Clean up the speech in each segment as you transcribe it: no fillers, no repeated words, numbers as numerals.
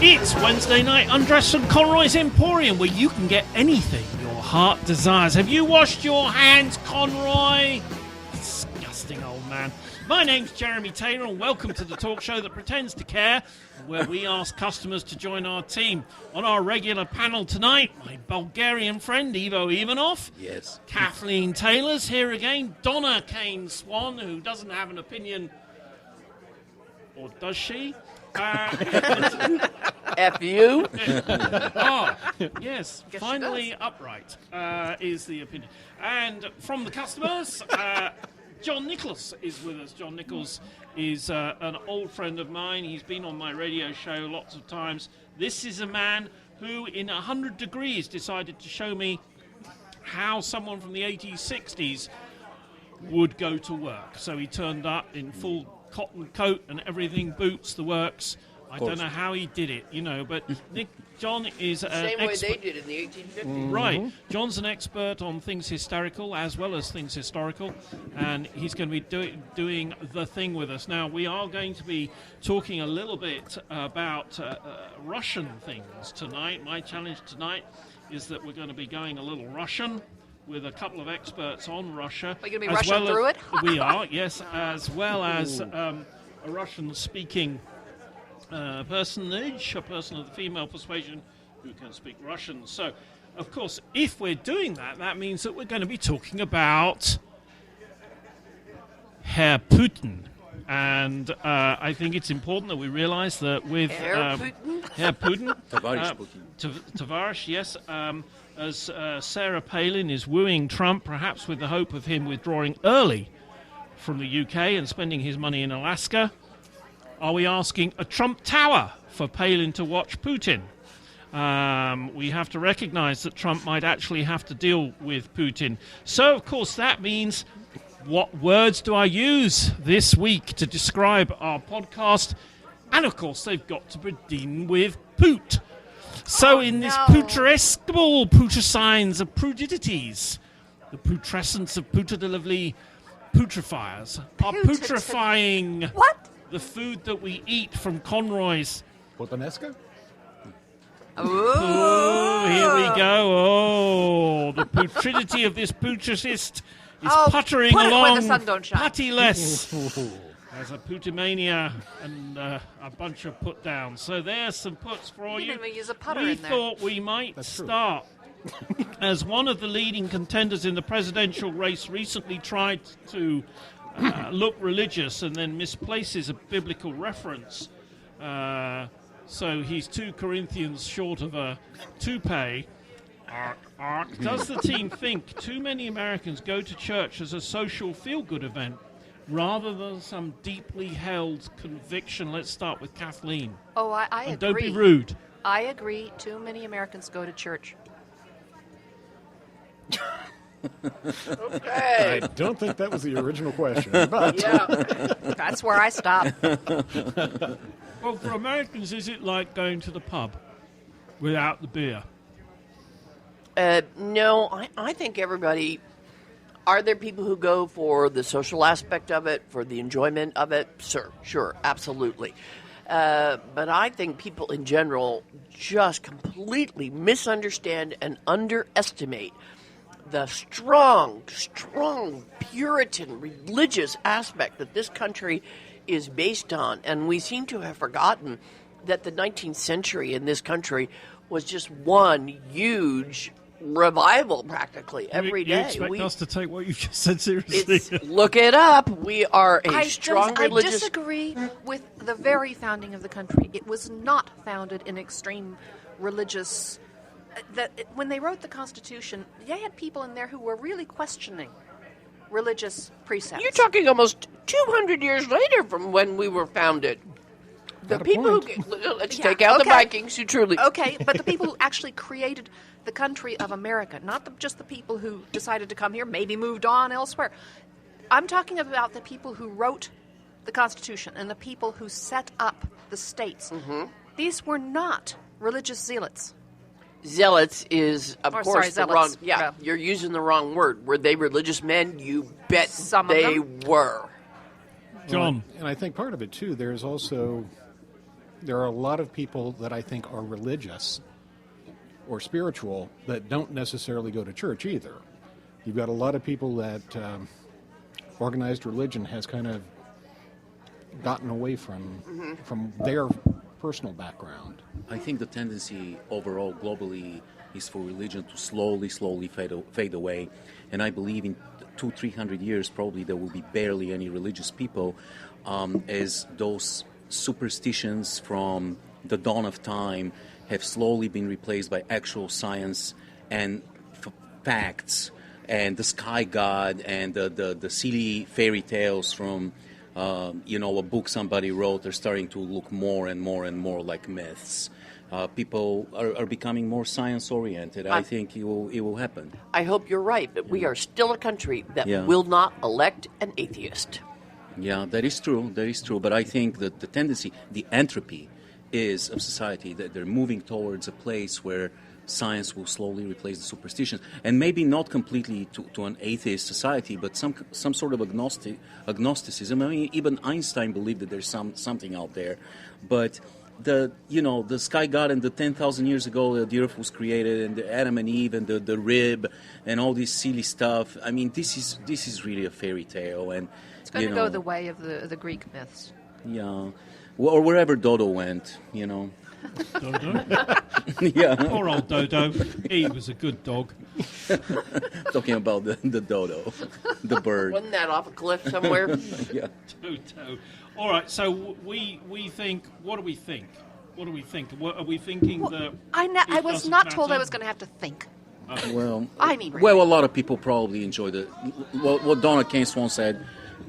It's Wednesday night undress from Conroy's Emporium, where you can get anything your heart desires. Have you washed your hands, Conroy? Disgusting old man. My name's Jeremy Taylor, and welcome to the talk show that pretends to care, where we ask customers to join our team. On our regular panel tonight, my Bulgarian friend Ivo Ivanov. Yes. Kathleen Taylor's here again. Donna Kane-Swan, who doesn't have an opinion. Or does she? F you. Yes, finally upright is the opinion. And from the customers, John Nichols is with us. John Nichols is an old friend of mine. He's been on my radio show lots of times. This is a man who, in 100 Degrees, decided to show me how someone from the 80s, 60s would go to work. So he turned up in full cotton coat and everything, boots, the works. I don't know how he did it, but John is an Same way expert. they did in the 1850s. Right. John's an expert on things hysterical as well as things historical, and he's going to be doing the thing with us. Now, we are going to be talking a little bit about Russian things tonight. My challenge tonight is that we're going to be going a little Russian with a couple of experts on Russia. Are you going to be Russian through it? We are, yes, as well as a Russian-speaking personage, a person of the female persuasion who can speak Russian. So, of course, if we're doing that, that means that we're going to be talking about Herr Putin. And I think it's important that we realize that with Herr Putin, Tavares, yes, as Sarah Palin is wooing Trump, perhaps with the hope of him withdrawing early from the UK and spending his money in Alaska. Are we asking a Trump Tower for Palin to watch Putin? We have to recognize that Trump might actually have to deal with Putin. So, of course, that means, what words do I use this week to describe our podcast? And, of course, they've got to begin with Poot. So in this putrescible putricines of prudities, the putrescence of putatively putrefiers are putrefying the food that we eat from Conroy's. Potanesca? Oh, here we go. Oh, the putridity of this putricist is puttering along where the sun don't shine. puttyless. As a putimania and a bunch of put downs. So there's some puts for you. Use a putter We in there. thought we might start. As one of the leading contenders in the presidential race recently tried to look religious and then misplaces a biblical reference. So he's 2 Corinthians short of a toupee. Does the team think too many Americans go to church as a social feel-good event rather than some deeply held conviction? Let's start with Kathleen. Oh, I agree. And don't be rude. I agree. Too many Americans go to church. Okay. I don't think that was the original question, but That's where I stop. Well, for Americans, is it like going to the pub without the beer? No, I think everybody... Are there people who go for the social aspect of it, for the enjoyment of it? Sure, absolutely. But I think people in general just completely misunderstand and underestimate the strong Puritan religious aspect that this country is based on. And we seem to have forgotten that the 19th century in this country was just one huge revival practically every day. You expect us to take what you just said seriously? Look it up. We are a strong religious... I disagree with the very founding of the country. It was not founded in extreme religious... when they wrote the Constitution, they had people in there who were really questioning religious precepts. You're talking almost 200 years later from when we were founded. The people who... Let's take out the Vikings who truly... Okay, but the people who actually created the country of America, not just the people who decided to come here, maybe moved on elsewhere. I'm talking about the people who wrote the Constitution and the people who set up the states. Mm-hmm. These were not religious zealots. Zealots is, of course, the wrong... zealots. Yeah, you're using the wrong word. Were they religious men? You bet Some of they them. were. John. And I think part of it, too, there are a lot of people that I think are religious or spiritual that don't necessarily go to church either. You've got a lot of people that organized religion has kind of gotten away from their personal background. I think the tendency overall globally is for religion to slowly fade away. And I believe in 200-300 years probably there will be barely any religious people as those superstitions from the dawn of time have slowly been replaced by actual science and facts, and the sky god and the silly fairy tales from a book somebody wrote are starting to look more and more like myths. People are becoming more science-oriented. I think it will happen. I hope you're right, but we are still a country that will not elect an atheist. Yeah, that is true. But I think that the tendency, the entropy is of society, that they're moving towards a place where science will slowly replace the superstitions, and maybe not completely to an atheist society, but some sort of agnosticism. I mean, even Einstein believed that there's something out there, but the sky god and the 10,000 years ago the earth was created, and the Adam and Eve and the rib and all this silly stuff. I mean, this is really a fairy tale, and it's going to go the way of the Greek myths. Yeah, or wherever Dodo went, Dodo? Yeah. Poor old Dodo. He was a good dog. Talking about the dodo, the bird. Wasn't that off a cliff somewhere? Yeah. Dodo. All right, so we think, what do we think? What are we thinking that... I was not told I was going to have to think. Well, I mean, really. Well, a lot of people probably enjoy what Donna Keynes once said.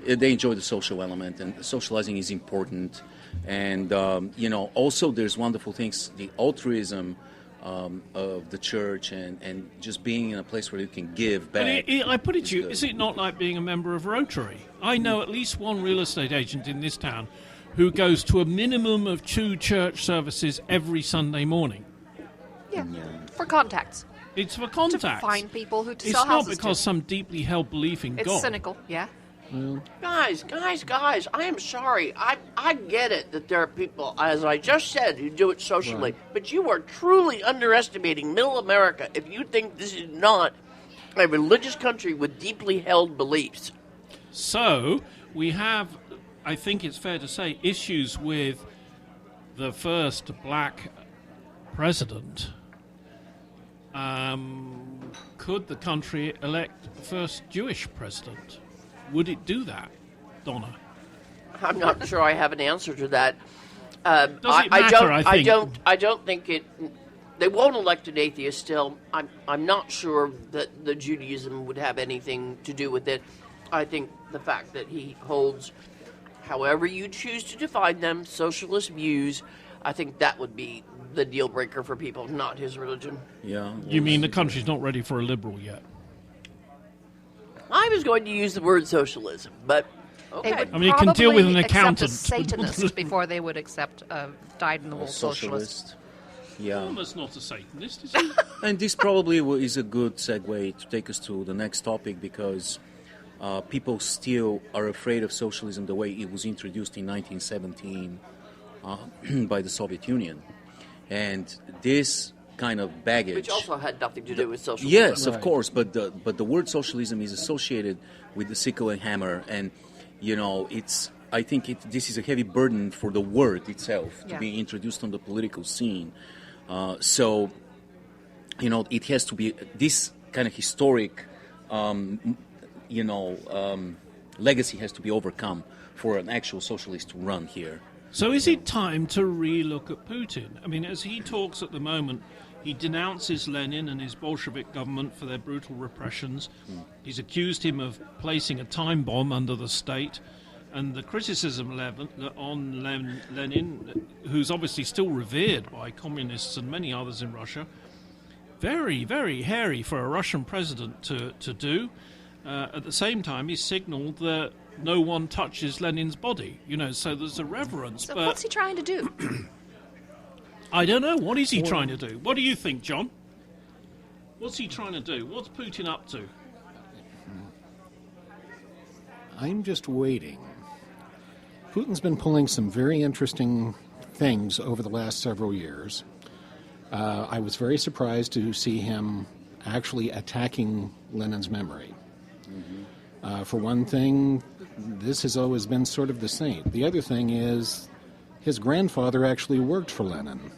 They enjoy the social element, and socializing is important. And, also there's wonderful things, the altruism of the church and just being in a place where you can give back. But I put it to you, is it not like being a member of Rotary? I know at least one real estate agent in this town who goes to a minimum of 2 church services every Sunday morning. Yeah, for contacts. It's for contacts. To find people to it's sell houses not because to. some deeply held belief in God. It's cynical, yeah. Guys, I am sorry. I get it that there are people, as I just said, who do it socially. Right. But you are truly underestimating middle America if you think this is not a religious country with deeply held beliefs. So, we have, I think it's fair to say, issues with the first black president. Could the country elect the first Jewish president? Would it do that, Donna? I'm not sure I have an answer to that. Does it matter, I think? I don't think it. They won't elect an atheist. Still, I'm not sure that the Judaism would have anything to do with it. I think the fact that he holds, however you choose to define them, socialist views, I think that would be the deal breaker for people, not his religion. Yeah. You mean the country's not ready for a liberal yet? I was going to use the word socialism, but okay. They would I mean, you can deal with an accept accountant. a Satanist before they would accept a dyed-in-the-wool socialist. Yeah. Almost not a Satanist, is he? And this probably is a good segue to take us to the next topic, because people still are afraid of socialism the way it was introduced in 1917 by the Soviet Union. And this kind of baggage, which also had nothing to do with socialism. Yes, of course, but the word socialism is associated with the sickle and hammer, and I think this is a heavy burden for the word itself to be introduced on the political scene. So it has to be this kind of historic, legacy has to be overcome for an actual socialist to run here. So is it time to re-look at Putin? I mean, as he talks at the moment, he denounces Lenin and his Bolshevik government for their brutal repressions. He's accused him of placing a time bomb under the state. And the criticism on Lenin, who's obviously still revered by communists and many others in Russia, very, very hairy for a Russian president to do. At the same time, he signaled that no one touches Lenin's body, so there's a reverence. So but what's he trying to do? I don't know. What is he trying to do? What do you think, John? What's he trying to do? What's Putin up to? I'm just waiting Putin's been pulling some very interesting things over the last several years. I was very surprised to see him actually attacking Lenin's memory. For one thing, this has always been sort of the saint. The other thing is his grandfather actually worked for Lenin,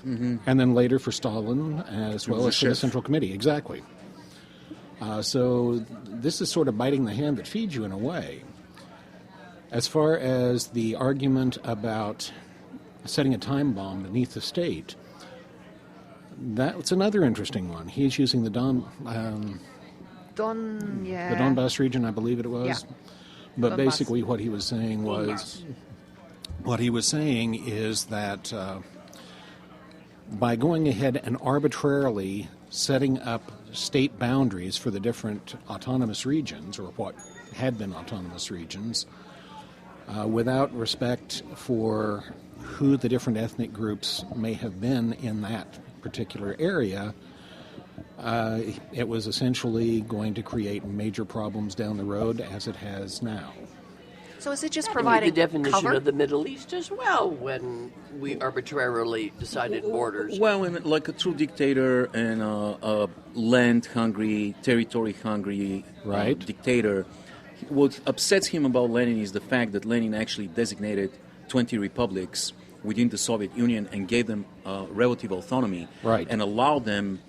and then later for Stalin, as well as for the Central Committee. Exactly. So this is sort of biting the hand that feeds you in a way. As far as the argument about setting a time bomb beneath the state, that's another interesting one. He's using the Donbass region, I believe it was. Yeah. But Donbass. Basically what he was saying is that by going ahead and arbitrarily setting up state boundaries for the different autonomous regions, or what had been autonomous regions, without respect for who the different ethnic groups may have been in that particular area, it was essentially going to create major problems down the road, as it has now. So is it just providing the definition cover? of the Middle East as well when we arbitrarily decided borders? Well, like a true dictator and a land-hungry, territory-hungry dictator, what upsets him about Lenin is the fact that Lenin actually designated 20 republics within the Soviet Union and gave them relative autonomy and allowed them,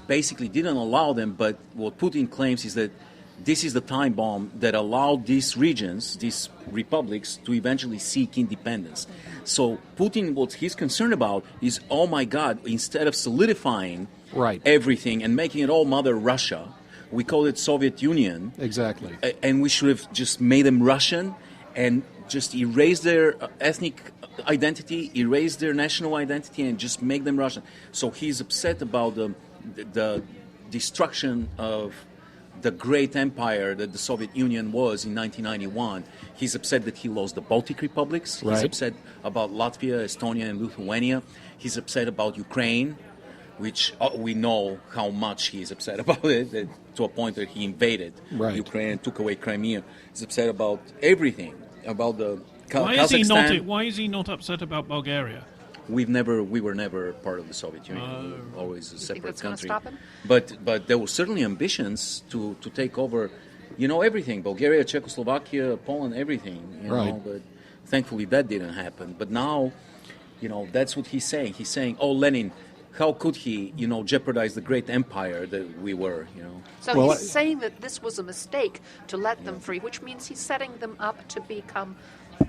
basically didn't allow them, but what Putin claims is that this is the time bomb that allowed these regions, these republics, to eventually seek independence. So Putin, what he's concerned about is, oh my God, instead of solidifying everything and making it all Mother Russia, we call it Soviet Union. Exactly. And we should have just made them Russian and just erase their ethnic identity, erase their national identity, and just make them Russian. So he's upset about the destruction of the great empire that the Soviet Union was in 1991. He's upset that he lost the Baltic republics. He's upset about Latvia, Estonia, and Lithuania. He's upset about Ukraine, which we know how much he's upset about it, to a point that he invaded Ukraine and took away Crimea. He's upset about everything, about the Kazakhstan. Why is he not upset about Bulgaria? We were never part of the Soviet Union. We were always a separate country. Stop him? But there were certainly ambitions to take over, everything. Bulgaria, Czechoslovakia, Poland, everything. But thankfully that didn't happen. But now, that's what he's saying. He's saying, oh, Lenin, how could he, jeopardize the great empire that we were, So he's saying that this was a mistake to let them free, which means he's setting them up to become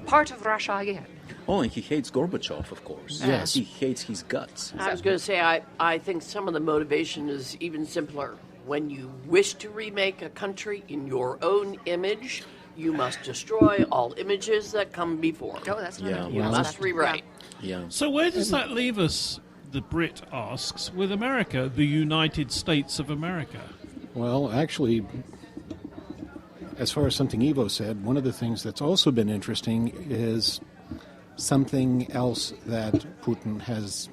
part of Russia again. Oh, and he hates Gorbachev, of course. Yes. He hates his guts. I was going to say, I think some of the motivation is even simpler. When you wish to remake a country in your own image, you must destroy all images that come before. No, that's not You must rewrite. Yeah. So where does that leave us, the Brit asks, with America, the United States of America? Well, actually, as far as something Ivo said, one of the things that's also been interesting is something else that Putin has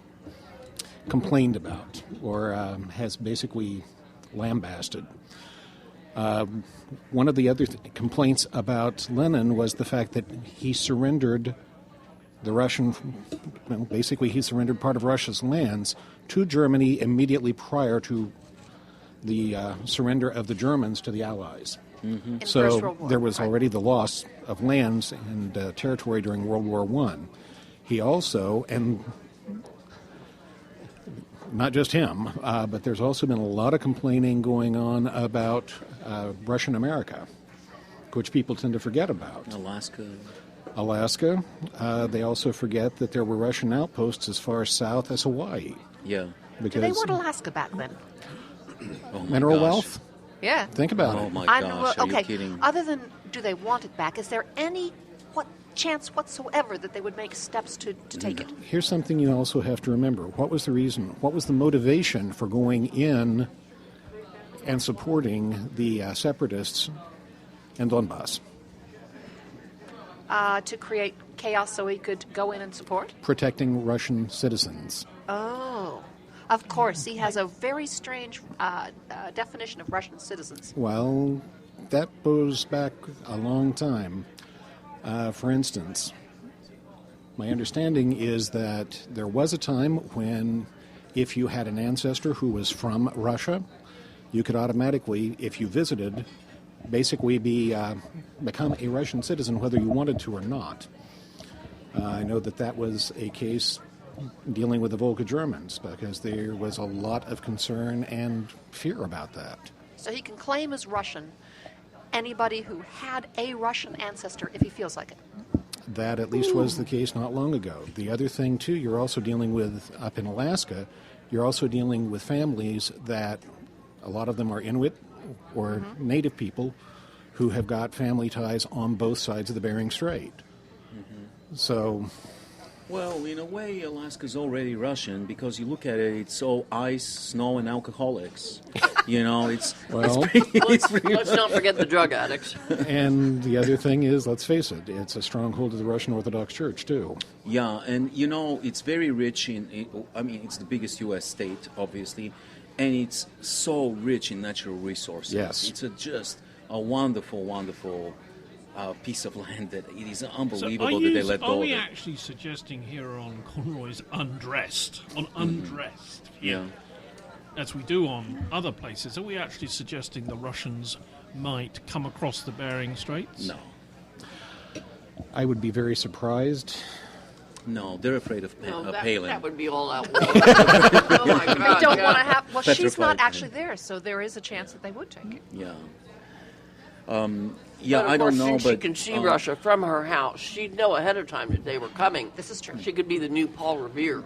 complained about, or has basically lambasted. One of the other complaints about Lenin was the fact that he surrendered he surrendered part of Russia's lands to Germany immediately prior to the surrender of the Germans to the Allies. Mm-hmm. So there was already the loss of lands and territory during World War I. He also, and not just him, but there's also been a lot of complaining going on about Russian America, which people tend to forget about. Alaska. They also forget that there were Russian outposts as far south as Hawaii. Yeah. Do they want Alaska back then? Mineral wealth? Yeah. Think about it. Oh my gosh, are you kidding? Other than do they want it back, is there any chance whatsoever that they would make steps to take it? Here's something you also have to remember. What was the reason? What was the motivation for going in and supporting the separatists in Donbass? To create chaos so he could go in and support? Protecting Russian citizens. Oh. Of course, he has a very strange definition of Russian citizens. Well, that goes back a long time. For instance, my understanding is that there was a time when if you had an ancestor who was from Russia, you could automatically, if you visited, basically become a Russian citizen whether you wanted to or not. I know that was a case dealing with the Volga Germans because there was a lot of concern and fear about that. So he can claim as Russian anybody who had a Russian ancestor if he feels like it. That at least was the case not long ago. The other thing, too, you're also dealing with, up in Alaska, you're also dealing with families that a lot of them are Inuit or native people who have got family ties on both sides of the Bering Strait. So... Well, in a way, Alaska's already Russian because you look at it, it's all ice, snow, and alcoholics. It's let's not forget the drug addicts. And the other thing is, let's face it, it's a stronghold of the Russian Orthodox Church, too. Yeah, and, it's very rich it's the biggest U.S. state, obviously, and it's so rich in natural resources. Yes. It's just a wonderful, wonderful... piece of land that it is unbelievable that they let go of it. Are we actually suggesting here on Conroy's Undressed, Yeah. as we do on other places, are we actually suggesting the Russians might come across the Bering Straits? No. I would be very surprised. No, they're afraid of Palin. That would be all out. Oh my God! They don't want to have... Well, she's Petrified. not actually there, so there is a chance that they would take it. Yeah. But I don't know, since she but can see Russia from her house, she'd know ahead of time that they were coming. This is true. She could be the new Paul Revere.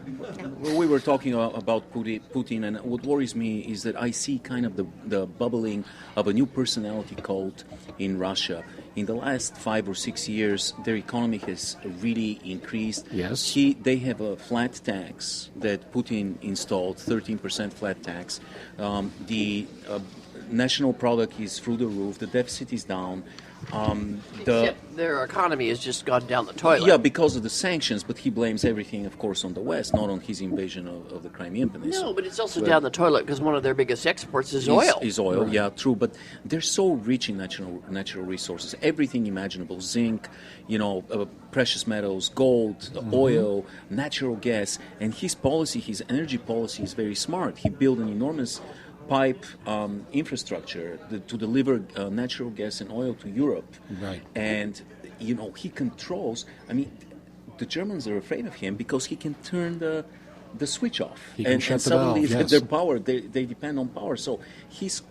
Well, we were talking about Putin, and what worries me is that I see kind of the bubbling of a new personality cult in Russia. In the last 5 or 6 years, their economy has really increased. Yes. They have a flat tax that Putin installed, 13% flat tax. The national product is through the roof. The deficit is down. Except their economy has just gone down the toilet. Yeah, because of the sanctions, but he blames everything, of course, on the West, not on his invasion of the Crimean Peninsula. No, but it's also down the toilet because one of their biggest exports is oil. Is oil, yeah, true. But they're so rich in natural resources, everything imaginable: zinc, precious metals, gold, oil, natural gas. And his energy policy is very smart. He built an enormous pipe infrastructure to deliver natural gas and oil to Europe. Right. And, he controls... the Germans are afraid of him because he can turn the switch off. He can shut the suddenly valve, yes. their power, they depend on power. So he's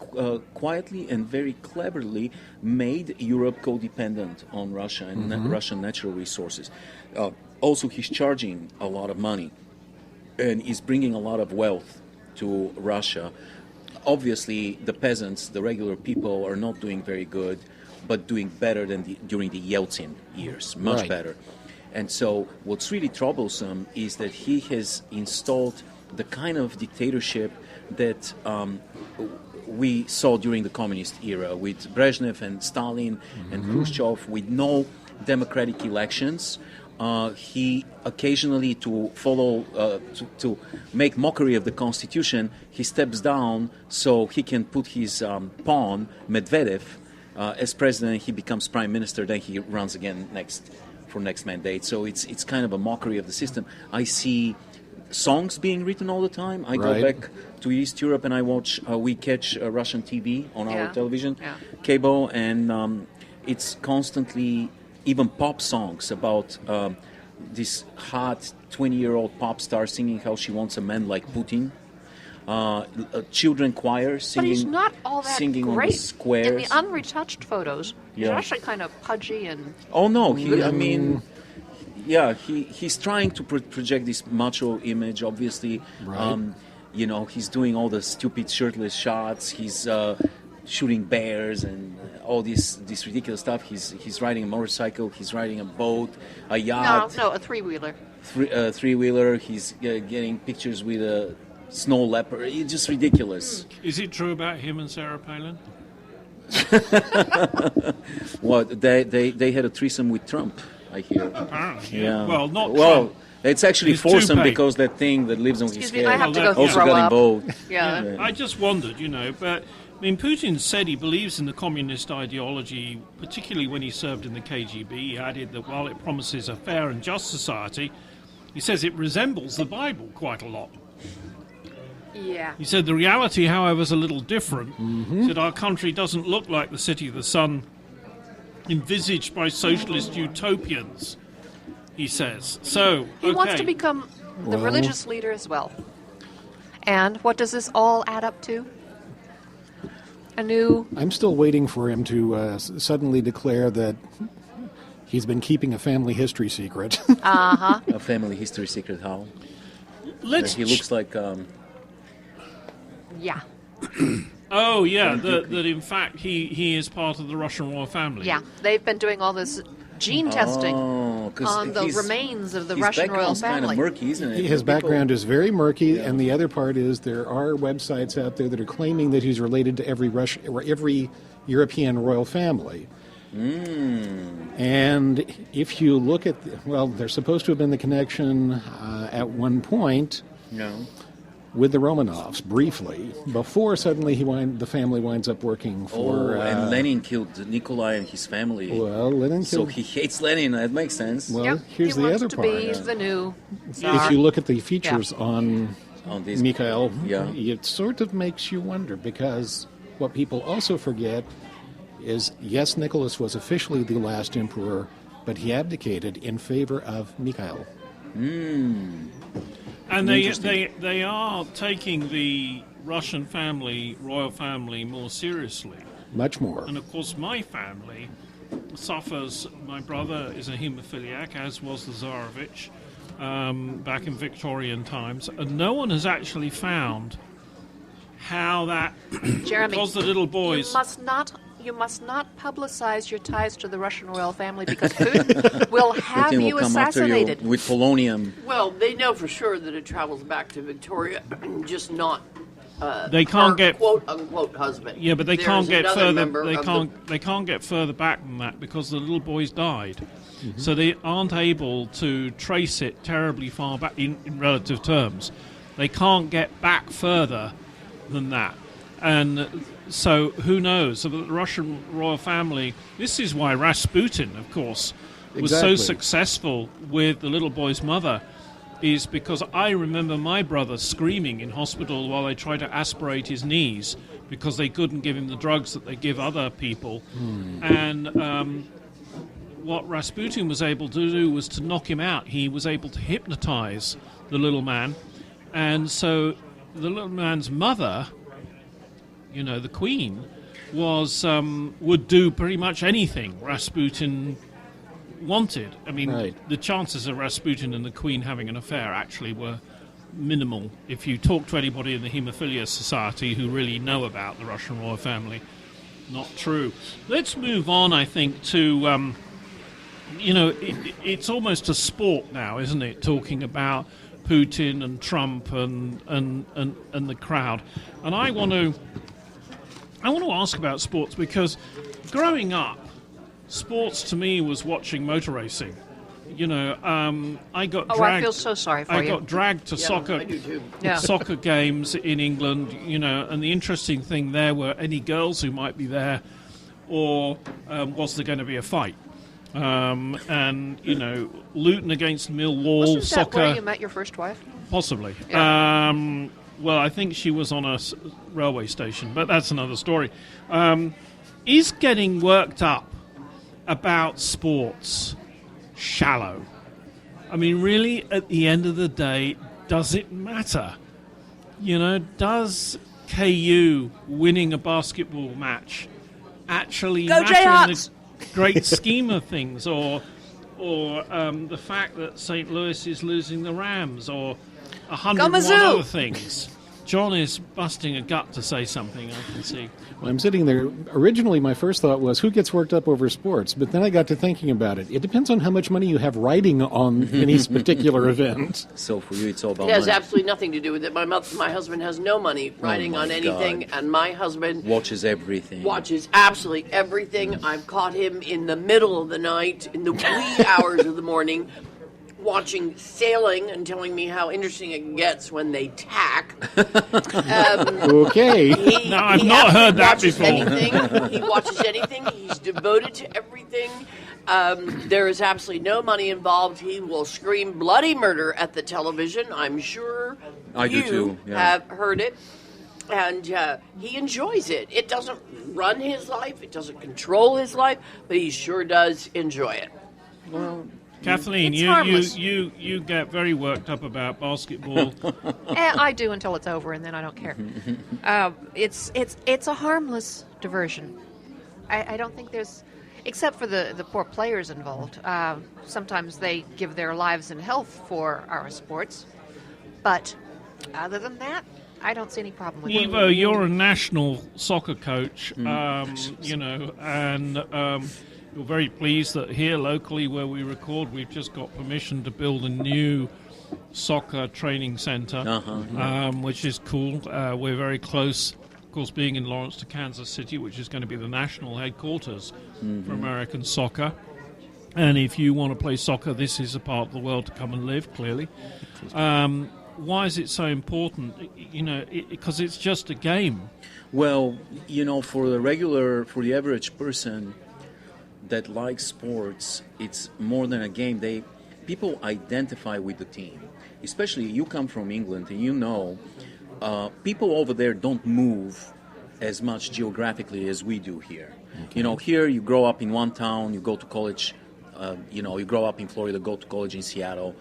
quietly and very cleverly made Europe codependent on Russia and Russian natural resources. Also, he's charging a lot of money and he's bringing a lot of wealth to Russia. Obviously, the peasants, the regular people, are not doing very good, but doing better than during the Yeltsin years, much better. And so what's really troublesome is that he has installed the kind of dictatorship that we saw during the communist era with Brezhnev and Stalin and Khrushchev, with no democratic elections. He occasionally, to follow, to make mockery of the constitution, he steps down so he can put his pawn, Medvedev, as president. He becomes prime minister, then he runs again for next mandate. So it's kind of a mockery of the system. I see songs being written all the time. I go back to East Europe and I watch. We catch Russian TV on our television, cable, and it's constantly. Even pop songs about this hot 20-year-old pop star singing how she wants a man like Putin. Children choir singing. But he's not all that singing great. On the squares. In the unretouched photos, he's actually kind of pudgy and... Oh, no. He's trying to project this macho image, obviously. Right. He's doing all the stupid shirtless shots. He's... shooting bears and all this ridiculous stuff. He's riding a motorcycle. He's riding a boat, a yacht. No, a three-wheeler. Three-wheeler. He's getting pictures with a snow leopard. It's just ridiculous. Is it true about him and Sarah Palin? What they had a threesome with Trump, I hear. Apparently, yeah. Well, not well. Trump. It's actually His fowsome toupee. because that thing that lives on his Excuse me, head I have to go also throw got up. involved. Yeah. I just wondered, but I mean, Putin said he believes in the communist ideology, particularly when he served in the KGB. He added that while it promises a fair and just society, he says it resembles the Bible quite a lot. Yeah. He said the reality, however, is a little different. He said our country doesn't look like the city of the sun envisaged by socialist utopians, he says. So, he wants to become the religious leader as well. And what does this all add up to? I'm still waiting for him to suddenly declare that he's been keeping a family history secret. Uh-huh. A family history secret, how? He looks like... Yeah. Oh, yeah, that in fact he is part of the Russian royal family. Yeah, they've been doing all this gene testing on the remains of the Russian royal family. His background's kind of murky, isn't it? His background is very murky, and the other part is there are websites out there that are claiming that he's related to every European royal family. And if you look at, there's supposed to have been the connection at one point with the Romanovs, briefly, before suddenly the family winds up working for... and Lenin killed Nikolai and his family. Well, Lenin killed... So he hates Lenin, that makes sense. Well, here's the other part. He wants to be the new Tsar. If you look at the features on this, Mikhail, it sort of makes you wonder, because what people also forget is, yes, Nicholas was officially the last emperor, but he abdicated in favor of Mikhail. And they are taking the Russian family, royal family, more seriously. Much more. And of course, my family suffers. My brother is a haemophiliac, as was the Tsarevich, back in Victorian times, and no one has actually found how that. Jeremy, because the little boys. You must not publicize your ties to the Russian royal family, because Putin will have Putin you will come assassinated. after you with polonium. Well, they know for sure that it travels back to Victoria, just not they can't her get quote unquote husband. Yeah, but they There's can't get another further. They can't get further back than that because the little boys died. So they aren't able to trace it terribly far back in relative terms. They can't get back further than that. And so who knows? So the Russian royal family, this is why Rasputin, of course, was so successful with the little boy's mother, is because I remember my brother screaming in hospital while they tried to aspirate his knees because they couldn't give him the drugs that they give other people. And what Rasputin was able to do was to knock him out. He was able to hypnotize the little man. And so the little man's mother... the queen would do pretty much anything Rasputin wanted. I mean, the chances of Rasputin and the queen having an affair actually were minimal. If you talk to anybody in the Haemophilia Society who really know about the Russian royal family, not true. Let's move on, I think, to, it's almost a sport now, isn't it, talking about Putin and Trump and the crowd. And I want to ask about sports because growing up, sports to me was watching motor racing. I got dragged. I feel so sorry for you. I got dragged to soccer games in England. And the interesting thing there were any girls who might be there, or was there going to be a fight? Luton against Millwall. Wasn't soccer. That where you met your first wife? Possibly. Yeah. Well, I think she was on a railway station, but that's another story. Is getting worked up about sports shallow? I mean, really, at the end of the day, does it matter? Does KU winning a basketball match actually matter in the great scheme of things? Or the fact that St. Louis is losing the Rams, or 101 other things. John is busting a gut to say something, I can see. Well, I'm sitting there. Originally, my first thought was, who gets worked up over sports? But then I got to thinking about it. It depends on how much money you have riding on any particular event. So for you, it's all about money. It has money. absolutely nothing to do with it. My husband has no money riding on anything, God. And my husband... watches everything. Watches absolutely everything. I've caught him in the middle of the night, in the wee hours of the morning, watching sailing and telling me how interesting it gets when they tack. Okay. No, I've not heard that before. He watches anything. He's devoted to everything. There is absolutely no money involved. He will scream bloody murder at the television. I'm sure do too, yeah. have heard it. And he enjoys it. It doesn't run his life. It doesn't control his life. But he sure does enjoy it. Well, Kathleen, you get very worked up about basketball. I do until it's over, and then I don't care. It's a harmless diversion. I don't think there's, except for the poor players involved. Sometimes they give their lives and health for our sports, but other than that, I don't see any problem with it. Evo, you're a national soccer coach, you know, and we're very pleased that here locally where we record, we've just got permission to build a new soccer training center, which is cool. We're very close, of course, being in Lawrence, to Kansas City, which is going to be the national headquarters for American soccer. And if you want to play soccer, this is a part of the world to come and live, clearly. Why is it so important? You know, because it's just a game. Well, you know, for the average person that likes sports, it's more than a game. People identify with the team. Especially, you come from England, and you know, people over there don't move as much geographically as we do here. Okay. You know, here you grow up in one town, you go to college. You know, you grow up in Florida, go to college in Seattle,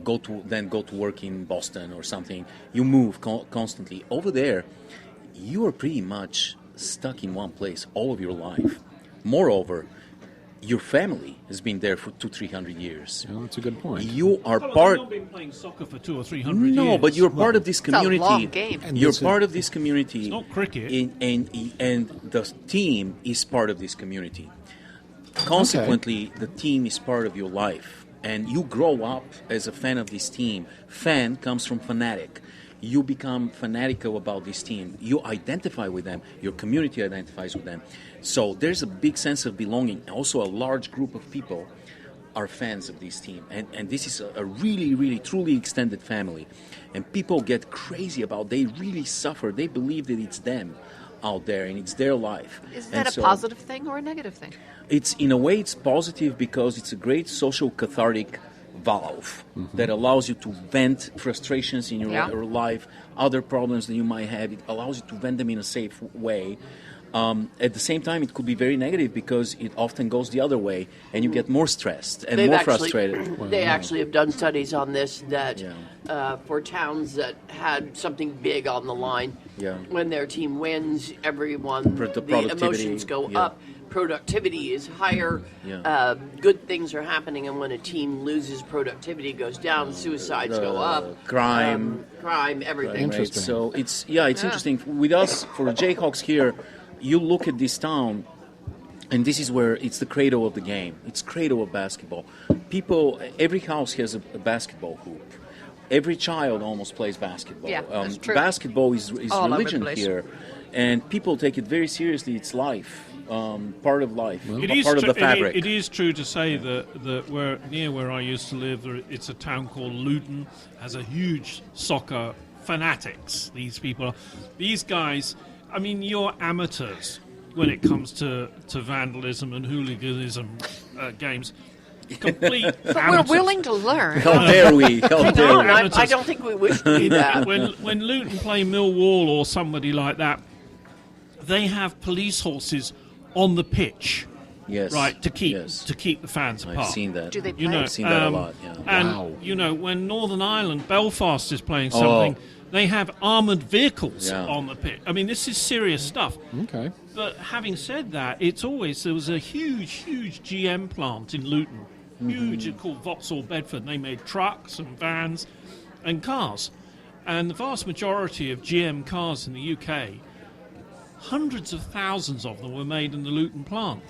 go to work in Boston or something. You move constantly. Over there, you are pretty much stuck in one place all of your life. Moreover, your family has been there for 200-300 years. Yeah, that's a good point. You are part. You've not been playing soccer for 200 or 300 years. No, but you're part of this community. It's a long game. You're part of this community. It's not cricket. And the team is part of this community. Consequently, the team is part of your life, and you grow up as a fan of this team. Fan comes from fanatic. You become fanatical about this team. You identify with them. Your community identifies with them. So there's a big sense of belonging. Also, a large group of people are fans of this team, and this is a really, really, truly extended family. And people get crazy about. They really suffer. They believe that it's them out there, and it's their life. Is that a positive thing or a negative thing? It's, in a way, it's positive because it's a great social cathartic valve that allows you to vent frustrations in your life, other problems that you might have. It allows you to vent them in a safe way. At the same time, it could be very negative because it often goes the other way, and you get more stressed and frustrated. They actually have done studies on this that for towns that had something big on the line, when their team wins, everyone, the emotions go up. Productivity is higher. Good things are happening, and when a team loses, productivity goes down. Suicides go up. Crime, everything. Interesting. So it's interesting. With us, for the Jayhawks here, you look at this town, and this is where it's the cradle of the game. It's cradle of basketball. People, every house has a basketball hoop. Every child almost plays basketball. Yeah, that's true. Basketball is religion here, and people take it very seriously. It's life. Part of life, part of the fabric. It is true to say that near where I used to live, it's a town called Luton, has a huge soccer fanatics. These guys, I mean, you're amateurs when it comes to vandalism and hooliganism games. Complete but we're willing to learn. How dare we? I don't think we wish to be that. When Luton play Millwall or somebody like that, they have police horses on the pitch, right, to keep the fans apart. I've seen that. Do they play? I've seen that a lot. Yeah. And you know, when Northern Ireland, Belfast is playing something, they have armoured vehicles on the pitch. I mean, this is serious stuff. Okay. But having said that, there was a huge GM plant in Luton, huge, called Vauxhall Bedford. And they made trucks and vans and cars, and the vast majority of GM cars in the UK. Hundreds of thousands of them were made in the Luton plant.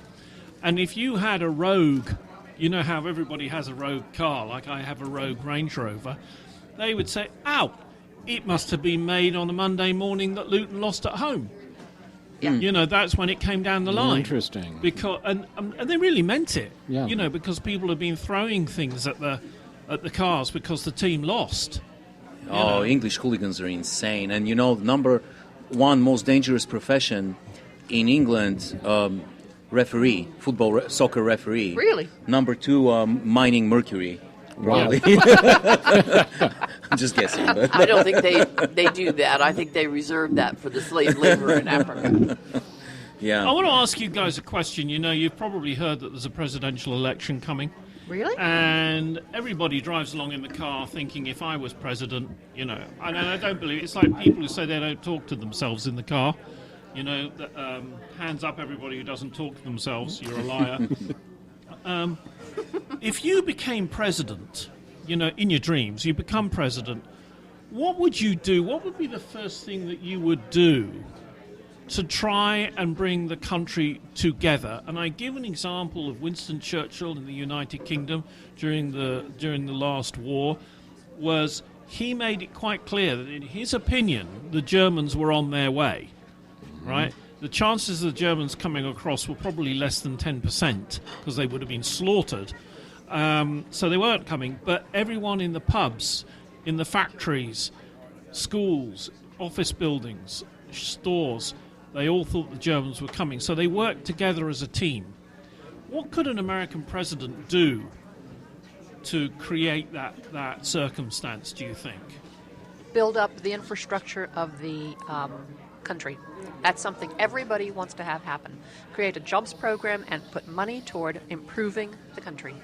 And if you had a Rogue, you know how everybody has a Rogue car, like I have a Rogue Range Rover, they would say, it must have been made on a Monday morning that Luton lost at home. Yeah. You know, that's when it came down the line. Interesting. Because and they really meant it. Yeah. You know, because people have been throwing things at the at the cars because the team lost. Oh, English hooligans are insane. And number one most dangerous profession in England, referee, soccer referee. Really? Number two, mining mercury. Probably. I'm just guessing. But. I don't think they do that. I think they reserve that for the slave labor in Africa. Yeah. I want to ask you guys a question. You've probably heard that there's a presidential election coming. Really? And everybody drives along in the car thinking, if I was president, and I don't believe it. It's like people who say they don't talk to themselves in the car. Hands up, everybody who doesn't talk to themselves. You're a liar. If you became president, in your dreams, you become president, what would you do? What would be the first thing that you would do to try and bring the country together? And I give an example of Winston Churchill in the United Kingdom during the last war. Was he made it quite clear that in his opinion the Germans were on their way, right? The chances of the Germans coming across were probably less than 10% because they would have been slaughtered. So they weren't coming. But everyone in the pubs, in the factories, schools, office buildings, stores, they all thought the Germans were coming. So they worked together as a team. What could an American president do to create that circumstance, do you think? Build up the infrastructure of the country. That's something everybody wants to have happen. Create a jobs program and put money toward improving the country.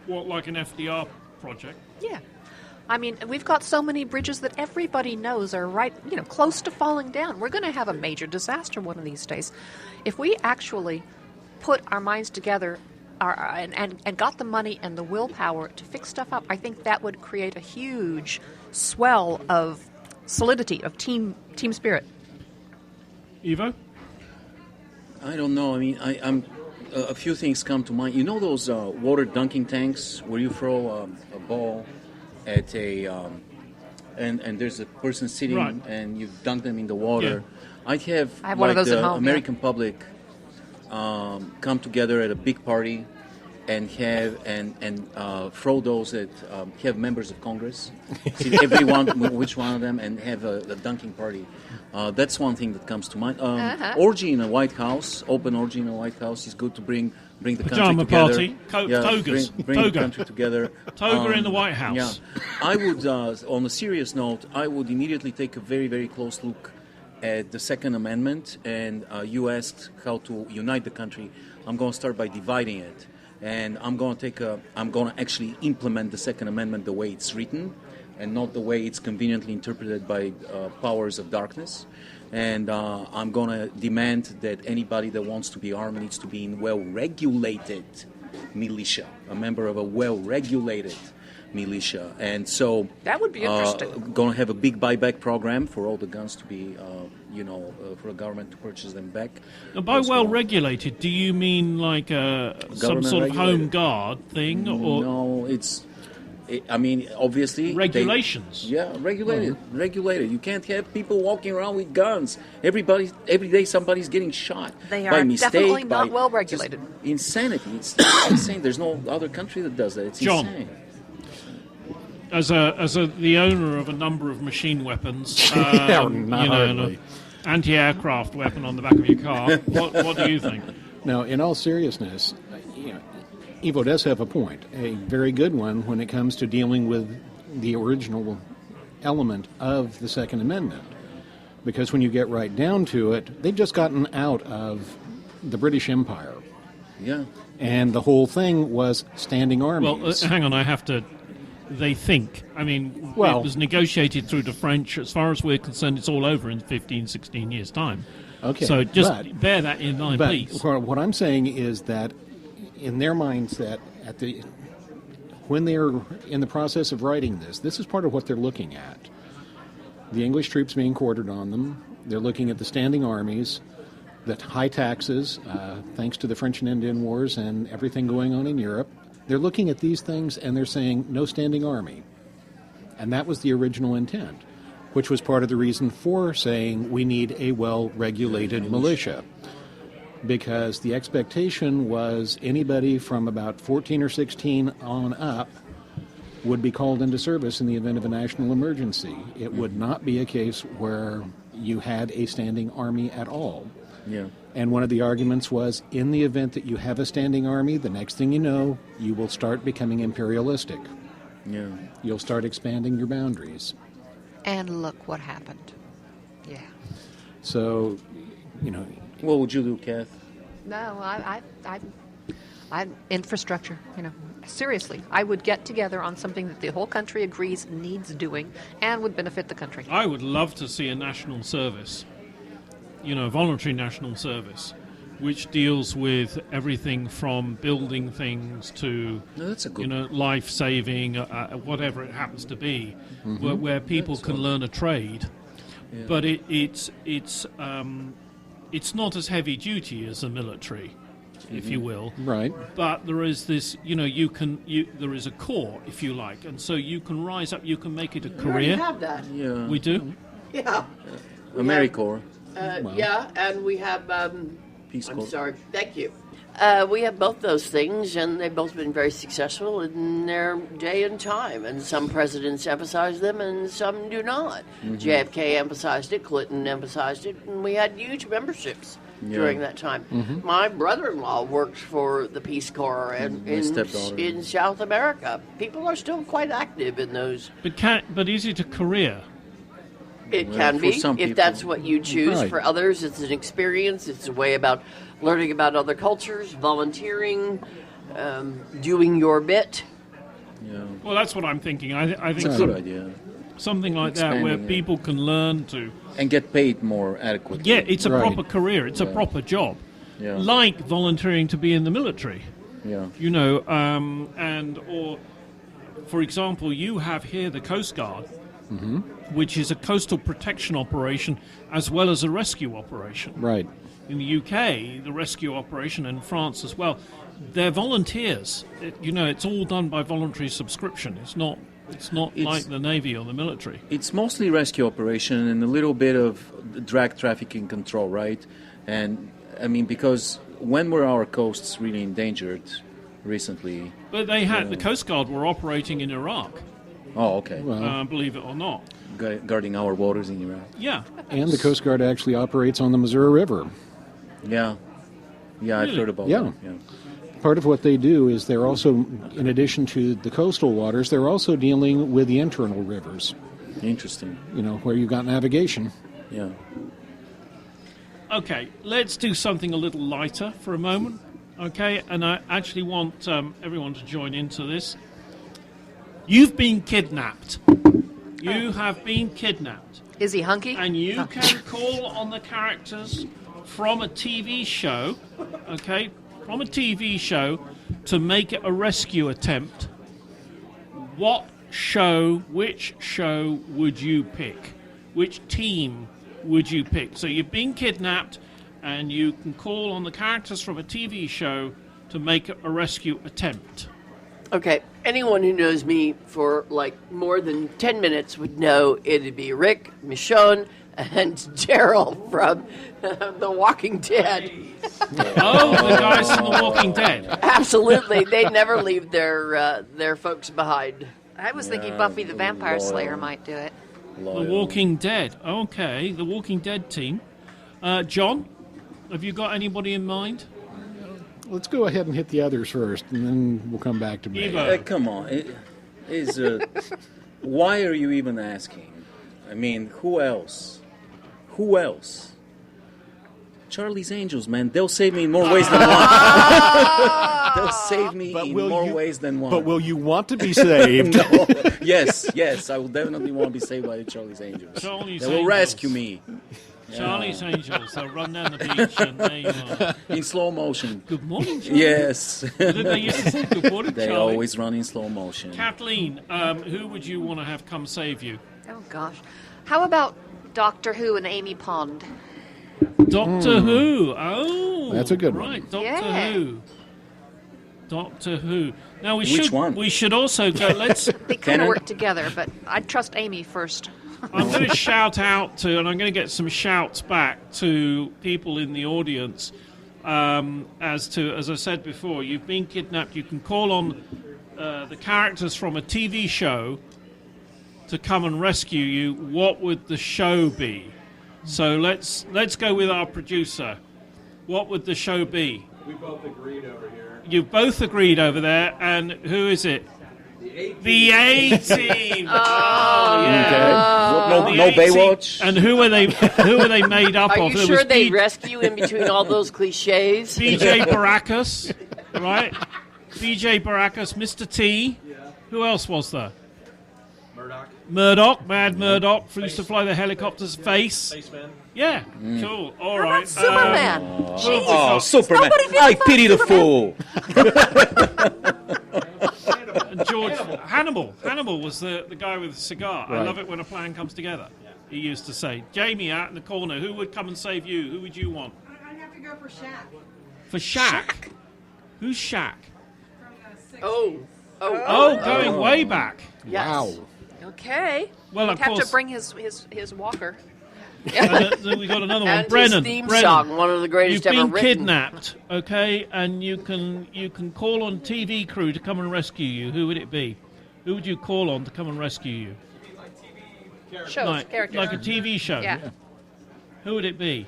What, like an FDR project? Yeah. I mean, we've got so many bridges that everybody knows are right, close to falling down. We're going to have a major disaster one of these days. If we actually put our minds together and got the money and the willpower to fix stuff up, I think that would create a huge swell of solidity, of team spirit. Ivo? I don't know. I mean, I'm a few things come to mind. Those water dunking tanks where you throw a ball at a and there's a person sitting right. and you dunk them in the water. Yeah. I have one of those the at home, American public come together at a big party and have and throw those at have members of Congress, see everyone, which one of them, and have a dunking party. That's one thing that comes to mind. Orgy in a White House, open orgy in a White House is good to bring the Pajama country together. Party, togas, bring the country together. Toga in the White House. Yeah, I would. On a serious note, I would immediately take a very, very close look at the Second Amendment. And you asked how to unite the country. I'm going to start by dividing it. And I'm going to actually implement the Second Amendment the way it's written, and not the way it's conveniently interpreted by powers of darkness. And I'm going to demand that anybody that wants to be armed needs to be in well-regulated militia, a member of a well-regulated militia. And so that would be interesting. Going to have a big buyback program for all the guns to be, for the government to purchase them back. Now, by well-regulated, do you mean like some sort of home guard thing? Or no, obviously regulations. Regulated. You can't have people walking around with guns. Every day somebody's getting shot. They by are mistake, definitely not well regulated. Insanity. It's insane. There's no other country that does that. It's John, insane. As the owner of a number of machine weapons, hardly. An anti-aircraft weapon on the back of your car, what do you think? Now, in all seriousness, Ivo does have a point, a very good one when it comes to dealing with the original element of the Second Amendment. Because when you get right down to it, they've just gotten out of the British Empire. Yeah. And the whole thing was standing armies. Well, hang on, I have to... They think. I mean, it was negotiated through the French. As far as we're concerned, it's all over in 15, 16 years' time. Okay. So just bear that in mind, please. What I'm saying is that in their mindset, when they're in the process of writing this is part of what they're looking at. The English troops being quartered on them. They're looking at the standing armies, the high taxes, thanks to the French and Indian Wars and everything going on in Europe. They're looking at these things and they're saying, no standing army. And that was the original intent, which was part of the reason for saying we need a well-regulated militia. because the expectation was anybody from about 14 or 16 on up would be called into service in the event of a national emergency. It would not be a case where you had a standing army at all. Yeah. And one of the arguments was, in the event that you have a standing army, the next thing you know, you will start becoming imperialistic. Yeah. You'll start expanding your boundaries. And look what happened. Yeah. So, you know... What would you do, Kath? No, I infrastructure, you know. Seriously, I would get together on something that the whole country agrees needs doing and would benefit the country. I would love to see a national service, you know, voluntary national service, which deals with everything from building things to, you know, life-saving, whatever it happens to be, where people can learn a trade. Yeah. But it's not as heavy duty as the military, if you will. Right. But there is this, you know, there is a core, if you like, and so you can rise up, you can make it a career. We have that. Yeah. We do? Yeah. AmeriCorps. Yeah, and we have... Peace Corps. I'm sorry. Thank you. We have both those things, and they've both been very successful in their day and time. And some presidents emphasize them, and some do not. JFK emphasized it, Clinton emphasized it, and we had huge memberships during that time. My brother-in-law worked for the Peace Corps in South America. People are still quite active in those. But is it a career? It can be, some if people. that's what you choose. Right. For others, it's an experience. It's a way about learning about other cultures, volunteering, doing your bit. Yeah. Well, that's what I'm thinking. I think It's a good idea. something like that where Expanding it. people can learn to... And get paid more adequately. Yeah, it's a Right. proper career. It's a proper job. Yeah. Like volunteering to be in the military. Yeah. You know, or, for example, you have here the Coast Guard, which is a coastal protection operation as well as a rescue operation. Right. In the UK, the rescue operation, and France as well, they're volunteers. You know, it's all done by voluntary subscription. It's not like the Navy or the military. It's mostly rescue operation and a little bit of drug trafficking control, right? And, I mean, because when were our coasts really endangered recently? But they had, the Coast Guard were operating in Iraq, Oh, okay. believe it or not. Guarding our waters in Iraq. Yeah. And the Coast Guard actually operates on the Missouri River. Yeah. Yeah, I've Really? heard about Yeah. that. Yeah. Part of what they do is they're also, in addition to the coastal waters, they're also dealing with the internal rivers, Interesting. you know, where you've got navigation. Yeah. Okay, let's do something a little lighter for a moment. Okay, and I actually want everyone to join into this. You've been kidnapped. You have been kidnapped. Is he hunky? And you can call on the characters from a TV show, okay, from a TV show to make it a rescue attempt. Which show would you pick? Which team would you pick? So you've been kidnapped and you can call on the characters from a TV show to make a rescue attempt. Okay, anyone who knows me for like more than 10 minutes would know it'd be Rick, Michonne, and Daryl from The Walking Dead. Oh, the guys from The Walking Dead. Absolutely, they never leave their folks behind. I was thinking Buffy the Vampire Slayer might do it. The Walking Dead. Okay, The Walking Dead team. John, have you got anybody in mind? Let's go ahead and hit the others first, and then we'll come back to me. Eva. Come on. Why are you even asking? I mean, who else? Who else? Charlie's Angels, man. They'll save me in more ways than one. They'll save me in more ways than one. But will you want to be saved? No. Yes, I will definitely want to be saved by the Charlie's Angels. Charlie's They will Angels. rescue me. Charlie's Angels. They'll run down the beach and there you are. In slow motion. Good morning, Charlie. Yes. Didn't they used to say good morning, They Charlie? always run in slow motion. Kathleen, who would you want to have come save you? Oh, gosh. How about Doctor Who and Amy Pond? Doctor Who. Oh, That's a good one. Right, Doctor Yeah. Who. Doctor Who. Now Which one? We should also go. Let's. They kind Canon? of work together, but I'd trust Amy first. I'm going to shout out to, and I'm going to get some shouts back to people in the audience as I said before, you've been kidnapped. You can call on the characters from a TV show to come and rescue you. What would the show be? So let's go with our producer. What would the show be? We both agreed over here. You've both agreed over there, and who is it? The A-Team. Oh, yeah. Okay. No Baywatch. And who are they? Who are they made up Are of? you sure they rescue in between all those cliches? BJ Baracus, right? BJ Baracus, Mr. T. Yeah. Who else was there? Murdoch. Mad Murdoch, used to fly the helicopter's face. Spaceman. Yeah, cool. All How right. about Superman? Oh, Superman. Nobody feels I about pity the Superman. fool. George Hannibal. Hannibal was the guy with the cigar. I Right. love it when a plan comes together. He used to say. Jamie out in the corner. Who would come and save you? Who would you want? I'd have to go for Shaq. For Shaq. Who's Shaq? Oh, Going way back. yes. Wow. Okay. Well, He'd of have course. to bring his walker. And then we got another one. And Brennan. his theme Brennan. song, one of the greatest You've ever been written. kidnapped, okay, and you can call on TV crew to come and rescue you. Who would it be? Who would you call on to come and rescue you? Shows, characters. Like a TV show. Yeah. Who would it be?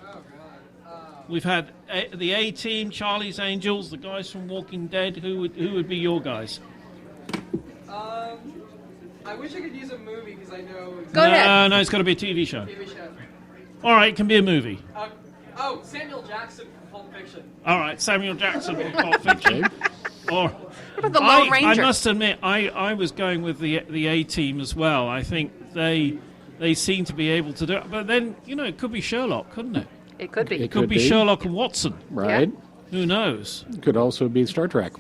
We've had the A-Team, Charlie's Angels, the guys from Walking Dead. Who would be your guys? I wish I could use a movie because I know. Go ahead. No, it's got to be a TV show. TV show. All right, it can be a movie. Samuel Jackson from Pulp Fiction. All right, Samuel Jackson from Pulp Fiction. Or What about the Lone Ranger? I must admit, I was going with the A-Team as well. I think they seem to be able to do it. But then, it could be Sherlock, couldn't it? It could be. It could be Sherlock and Watson. Right. Who knows? Could also be Star Trek.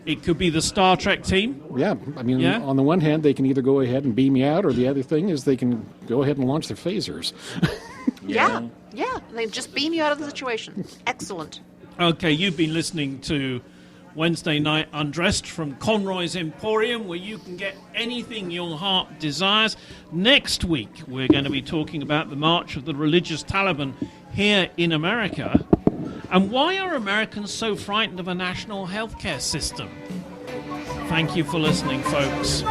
It could be the Star Trek team. Yeah, I mean, Yeah? on the one hand, they can either go ahead and beam you out, or the other thing is they can go ahead and launch their phasers. Yeah. They just beam you out of the situation. Excellent. Okay, you've been listening to Wednesday Night Undressed from Conroy's Emporium, where you can get anything your heart desires. Next week, we're going to be talking about the march of the religious Taliban here in America. And why are Americans so frightened of a national healthcare system? Thank you for listening, folks.